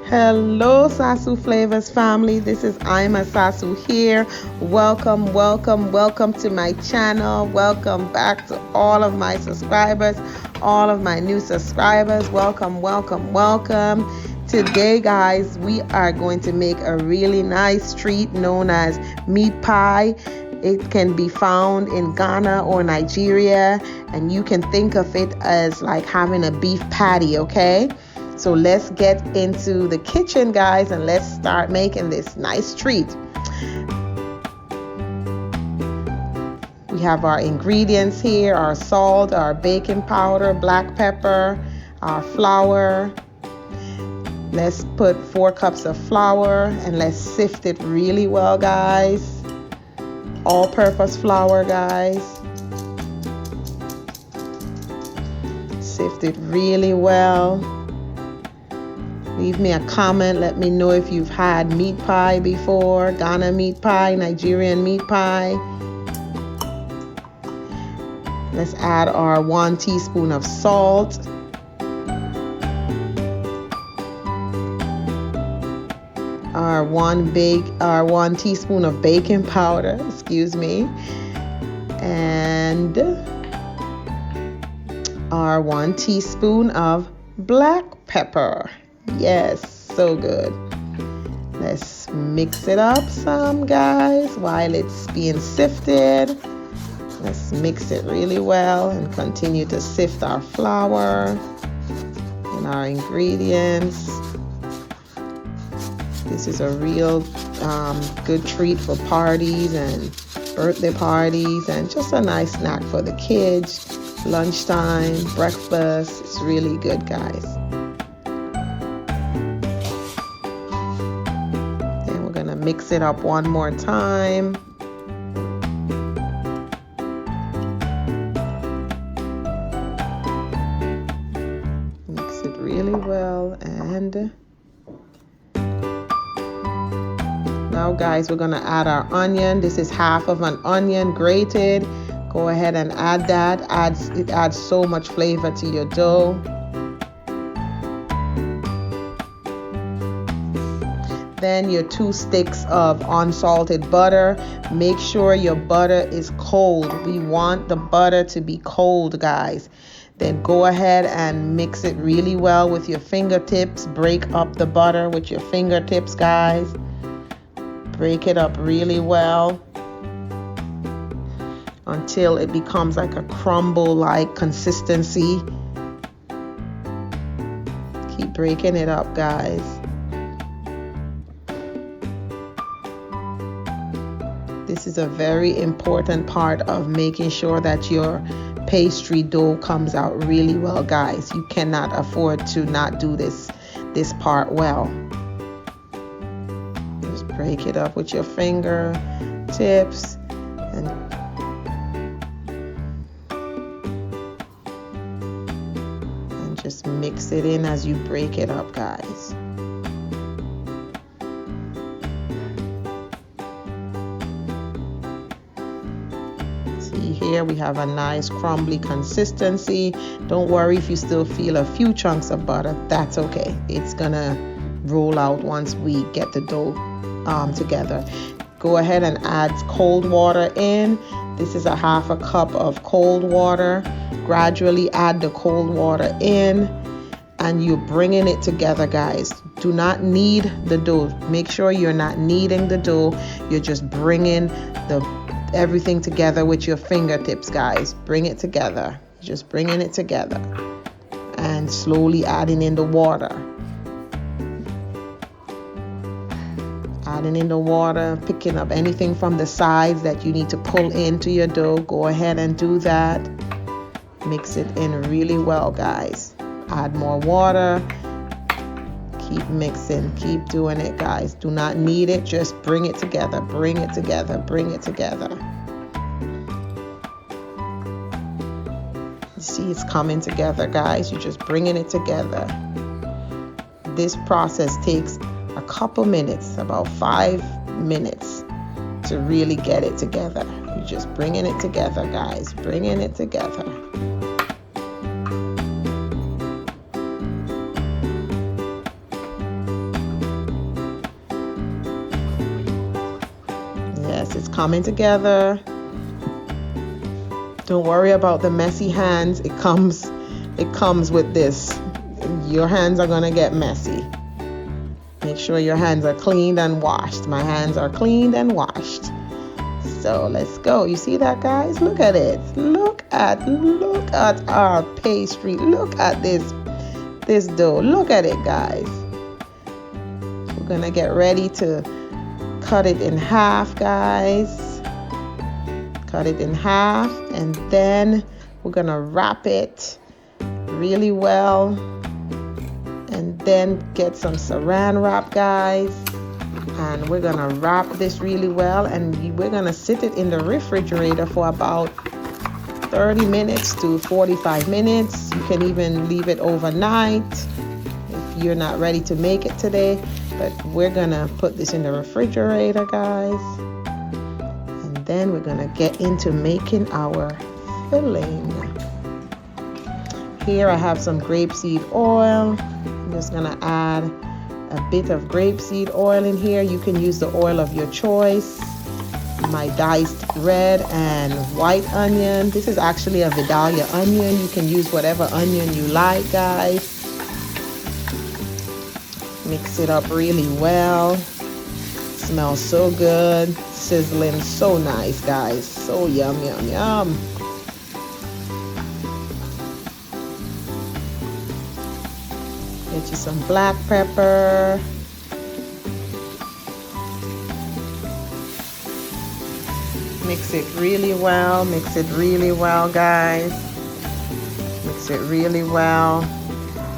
Hello Sasu Flavors family, this is Ima Sasu here. Welcome to my channel. Welcome back to all of my subscribers, all of my new subscribers. Welcome. Today guys, we are going to make a really nice treat known as meat pie. It can be found in Ghana or Nigeria, and you can think of it as like having a beef patty, okay? So let's get into the kitchen, guys, and let's start making this nice treat. We have our ingredients here, our salt, our baking powder, black pepper, our flour. Let's put 4 cups of flour and let's sift it really well, guys. All-purpose flour, guys. Sift it really well. Leave me a comment. Let me know if you've had meat pie before. Ghana meat pie, Nigerian meat pie. Let's add our 1 teaspoon of salt. Our 1 teaspoon of baking powder, excuse me. And our 1 teaspoon of black pepper. Yes, so good. Let's mix it up some, guys, while it's being sifted. Let's mix it really well and continue to sift our flour and our ingredients. This is a real good treat for parties and birthday parties, and just a nice snack for the kids. Lunchtime, breakfast. It's really good, guys. Mix it up one more time. Mix it really well, and now guys, we're gonna add our onion. This is half of an onion grated. Go ahead and add that. It adds so much flavor to your dough. Then your 2 sticks of unsalted butter. Make sure your butter is cold. We want the butter to be cold, guys. Then go ahead and mix it really well with your fingertips. Break up the butter with your fingertips, guys. Break it up really well until it becomes like a crumble-like consistency. Keep breaking it up, guys. This is a very important part of making sure that your pastry dough comes out really well, guys. You cannot afford to not do this part well. Just break it up with your fingertips and just mix it in as you break it up, guys. Here we have a nice crumbly consistency. Don't worry if you still feel a few chunks of butter. That's okay. It's gonna roll out once we get the dough together. Go ahead and add cold water in. This is a half a cup of cold water. Gradually add the cold water in, and you're bringing it together, guys. Do not knead the dough. Make sure you're not kneading the dough. You're just bringing everything together with your fingertips, guys. Bring it together. Just bringing it together and slowly adding in the water. Adding in the water, picking up anything from the sides that you need to pull into your dough. Go ahead and do that. Mix it in really well, guys. Add more water. Keep mixing. Keep doing it, guys. Do not knead it. Just bring it together. Bring it together. Bring it together. You see it's coming together, guys. You're just bringing it together. This process takes a couple minutes, about 5 minutes, to really get it together. You're just bringing it together, guys. Bringing it together. Yes, it's coming together. Don't worry about the messy hands. It comes with this. Your hands are gonna get messy. Make sure your hands are cleaned and washed. My hands are cleaned and washed. So let's go. You see that, guys? Look at it. Look at our pastry. Look at this dough. Look at it, guys. We're gonna get ready to cut it in half, guys. Cut it in half, and then we're gonna wrap it really well, and then get some saran wrap, guys, and we're gonna wrap this really well, and we're gonna sit it in the refrigerator for about 30 minutes to 45 minutes. You can even leave it overnight if you're not ready to make it today, but we're gonna put this in the refrigerator, guys, and then we're gonna get into making our filling. Here I have some grapeseed oil. I'm just gonna add a bit of grapeseed oil in here. You can use the oil of your choice. My diced red and white onion. This is actually a Vidalia onion. You can use whatever onion you like, guys. Mix it up really well. Smells so good. Sizzling so nice, guys. So yum, yum, yum. Get you some black pepper. Mix it really well. Mix it really well, guys. Mix it really well.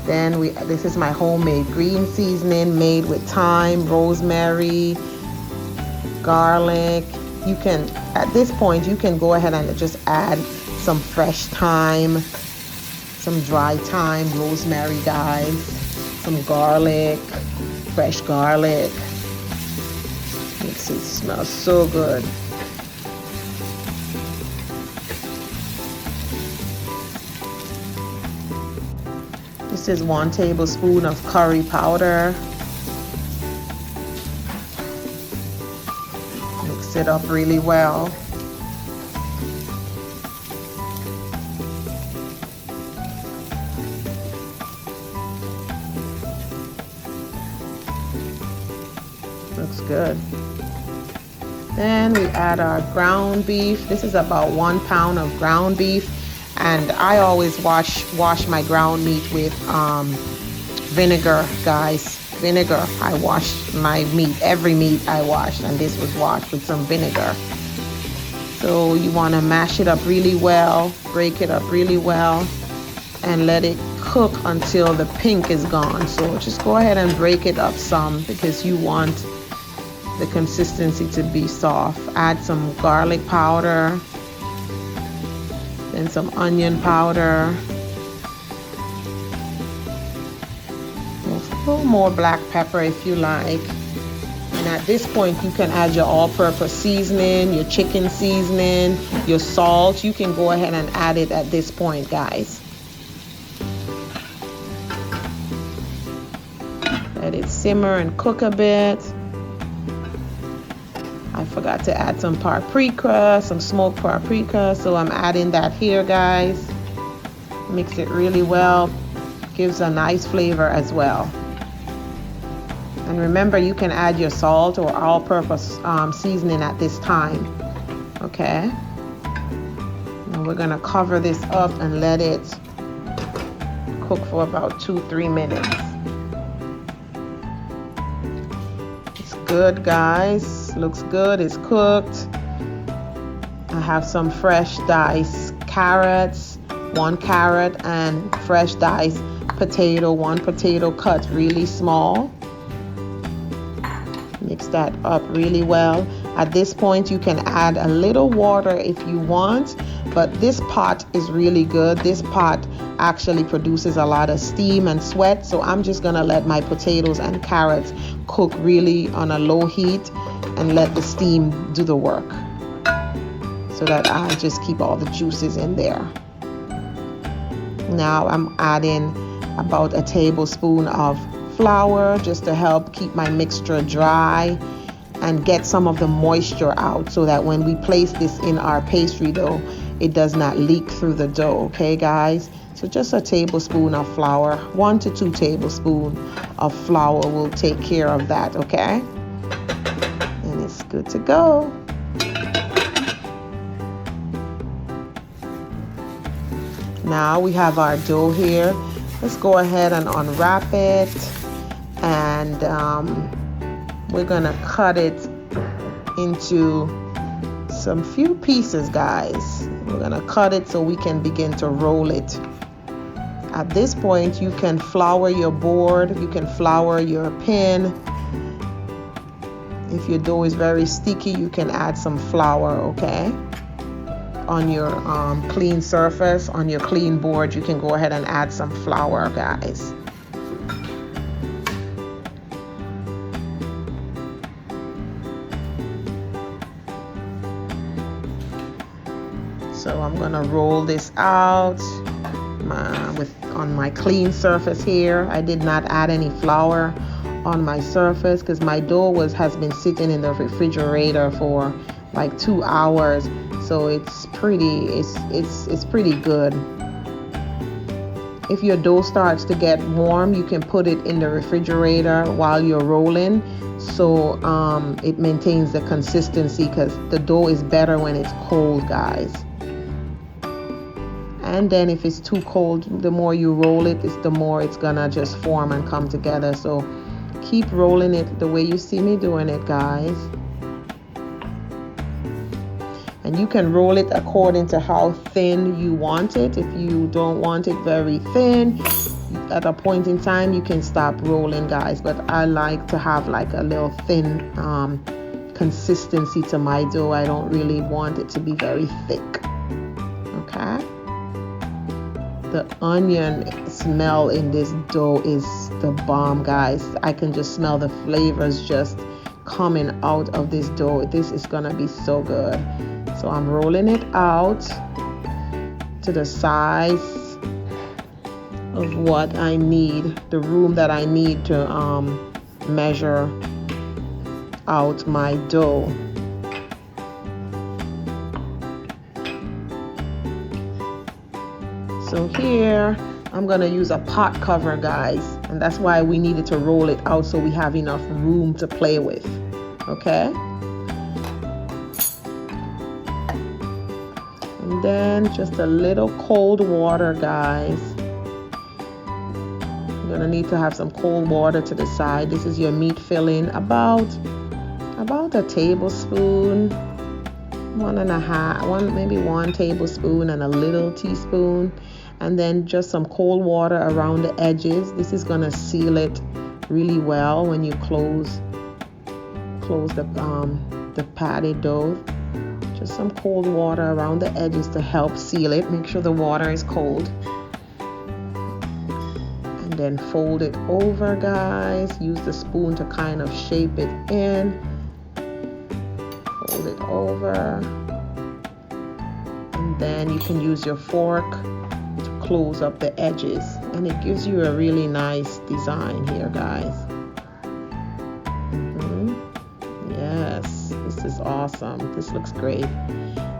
Then this is my homemade green seasoning made with thyme, rosemary, garlic. You can, at this point, you can go ahead and just add some fresh thyme, some dry thyme, rosemary, guys, some garlic, fresh garlic. Makes it smell so good. This is 1 tablespoon of curry powder. Mix it up really well. Looks good. Then we add our ground beef. This is about 1 pound of ground beef. And I always wash my ground meat with vinegar, guys. Vinegar. I wash my meat. Every meat I wash, and this was washed with some vinegar. So you want to mash it up really well, break it up really well, and let it cook until the pink is gone. So just go ahead and break it up some because you want the consistency to be soft. Add some garlic powder. And some onion powder, a little more black pepper if you like. And at this point you can add your all-purpose seasoning, your chicken seasoning, your salt. You can go ahead and add it at this point, guys. Let it simmer and cook a bit. I forgot to add some paprika, some smoked paprika, so I'm adding that here, guys. Mix it really well. Gives a nice flavor as well. And remember, you can add your salt or all-purpose seasoning at this time. Okay. And we're gonna cover this up and let it cook for about 2-3 minutes. It's good, guys. Looks good. It's cooked. I have some fresh diced carrots, 1 carrot, and fresh diced potato, 1 potato cut really small. Mix that up really well. At this point you can add a little water if you want, but this pot is really good. This pot actually produces a lot of steam and sweat, so I'm just gonna let my potatoes and carrots cook really on a low heat and let the steam do the work so that I just keep all the juices in there. Now I'm adding about a tablespoon of flour just to help keep my mixture dry and get some of the moisture out so that when we place this in our pastry dough, it does not leak through the dough. Okay, guys? So just a tablespoon of flour, 1 to 2 tablespoons of flour will take care of that, okay? And it's good to go. Now we have our dough here. Let's go ahead and unwrap it, and we're gonna cut it into some few pieces, guys. We're gonna cut it so we can begin to roll it. At this point, you can flour your board, you can flour your pan. If your dough is very sticky, you can add some flour, okay? On your clean surface, on your clean board, you can go ahead and add some flour, guys. So I'm gonna roll this out on my clean surface here. I did not add any flour on my surface because my dough has been sitting in the refrigerator for like 2 hours, so it's pretty good. If your dough starts to get warm, you can put it in the refrigerator while you're rolling, so it maintains the consistency, because the dough is better when it's cold, guys. And then if it's too cold, the more you roll it, the more it's gonna just form and come together. So keep rolling it the way you see me doing it, guys. And you can roll it according to how thin you want it. If you don't want it very thin, at a point in time you can stop rolling, guys. But I like to have like a little thin consistency to my dough. I don't really want it to be very thick. Okay. The onion smell in this dough is the bomb, guys. I can just smell the flavors just coming out of this dough. This is gonna be so good. So I'm rolling it out to the size of what I need, the room that I need to measure out my dough. So here, I'm gonna use a pot cover, guys, and that's why we needed to roll it out, so we have enough room to play with, okay? And then just a little cold water, guys. You're gonna need to have some cold water to the side. This is your meat filling, about a tablespoon, 1.5, maybe 1 tablespoon and a little teaspoon. And then just some cold water around the edges. This is gonna seal it really well when you close the patty dough. Just some cold water around the edges to help seal it. Make sure the water is cold. And then fold it over, guys. Use the spoon to kind of shape it in. Fold it over. And then you can use your fork to close up the edges, and it gives you a really nice design here, guys. Yes, this is awesome. This looks great.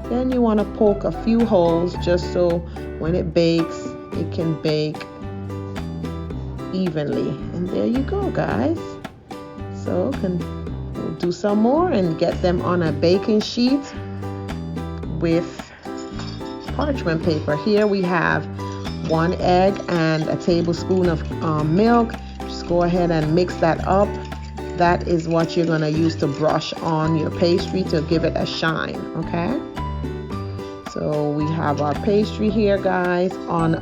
Then you want to poke a few holes just so when it bakes, it can bake evenly. And there you go, guys. So we'll do some more and get them on a baking sheet with parchment paper. Here we have 1 egg and a tablespoon of milk. Just go ahead and mix that up. That is what you're gonna use to brush on your pastry to give it a shine, okay? So we have our pastry here, guys, on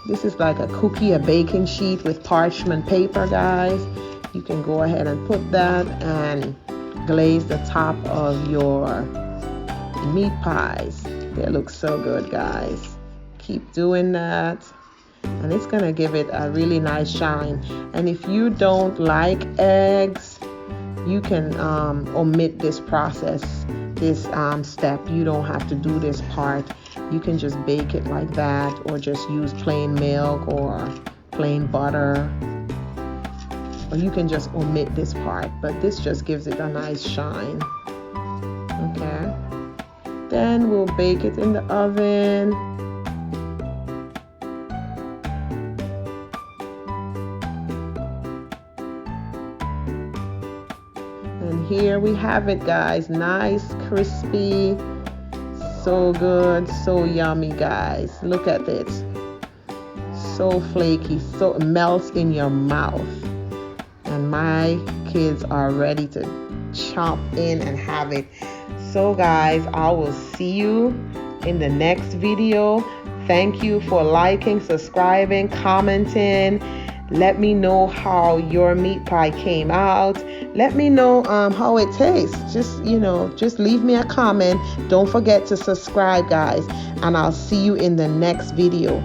this is like a baking sheet with parchment paper, guys. You can go ahead and put that and glaze the top of your meat pies. They look so good, guys. Keep doing that, and it's gonna give it a really nice shine. And if you don't like eggs, you can omit this process, this step. You don't have to do this part. You can just bake it like that, or just use plain milk or plain butter. or you can just omit this part, but this just gives it a nice shine. Okay, then we'll bake it in the oven. And here we have it, guys. Nice, crispy, so good, so yummy, guys. Look at this. So flaky, so it melts in your mouth. And my kids are ready to chomp in and have it. So guys, I will see you in the next video. Thank you for liking, subscribing, commenting. Let me know how your meat pie came out. Let me know how it tastes. Just leave me a comment. Don't forget to subscribe, guys, and I'll see you in the next video.